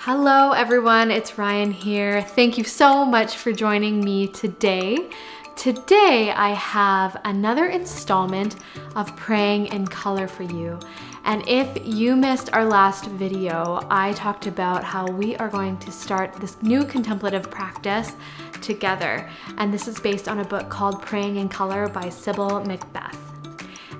Hello everyone, it's Ryan here. Thank you so much for joining me today. Today I have another installment of Praying in Color for you. And if you missed our last video, I talked about how we are going to start this new contemplative practice together. And this is based on a book called Praying in Color by Sybil Macbeth.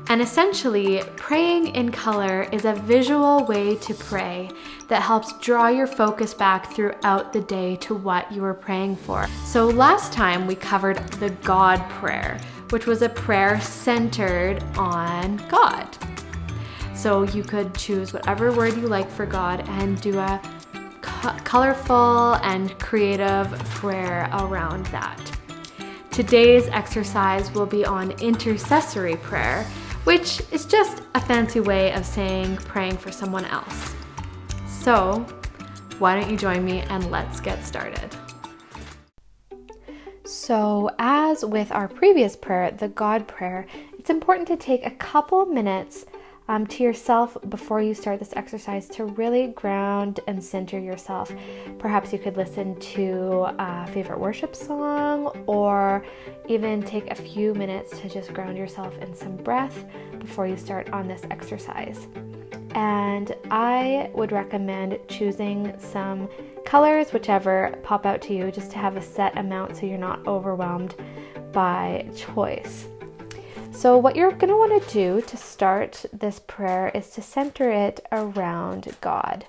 And essentially, praying in color is a visual way to pray that helps draw your focus back throughout the day to what you were praying for. So last time we covered the God prayer, which was a prayer centered on God. So you could choose whatever word you like for God and do a colorful and creative prayer around that. Today's exercise will be on intercessory prayer, which is just a fancy way of saying praying for someone else. So why don't you join me and let's get started. So as with our previous prayer, the God prayer, it's important to take a couple minutes to yourself before you start this exercise to really ground and center yourself. Perhaps you could listen to a favorite worship song or even take a few minutes to just ground yourself in some breath before you start on this exercise. And I would recommend choosing some colors, whichever pop out to you, just to have a set amount so you're not overwhelmed by choice. So what you're going to want to do to start this prayer is to center it around God.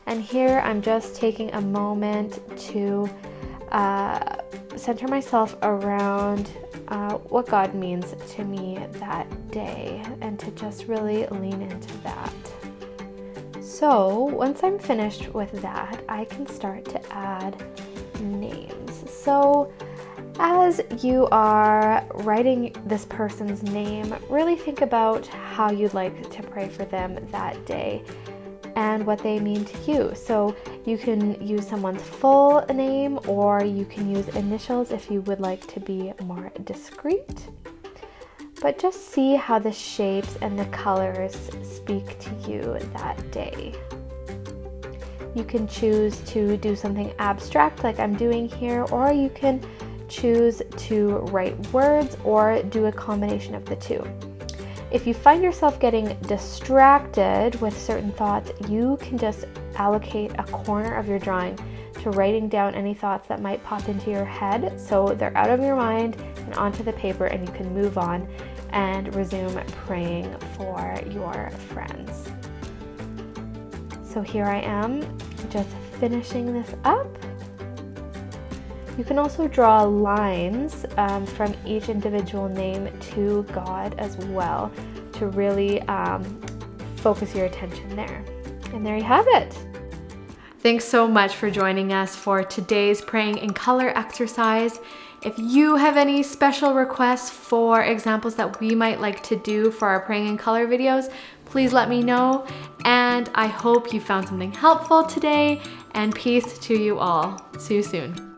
And here I'm just taking a moment to center myself around what God means to me that day and to just really lean into that. So once I'm finished with that, I can start to add names. So as you are writing this person's name, really think about how you'd like to pray for them that day and what they mean to you. So you can use someone's full name or you can use initials if you would like to be more discreet. But just see how the shapes and the colors speak to you that day. You can choose to do something abstract like I'm doing here, or you can choose to write words or do a combination of the two. If you find yourself getting distracted with certain thoughts, you can just allocate a corner of your drawing to writing down any thoughts that might pop into your head so they're out of your mind and onto the paper, and you can move on and resume praying for your friends. So here I am, just finishing this up. You can also draw lines from each individual name to God as well to really focus your attention there. And there you have it. Thanks so much for joining us for today's Praying in Color exercise. If you have any special requests for examples that we might like to do for our Praying in Color videos, please let me know. And I hope you found something helpful today, and peace to you all. See you soon.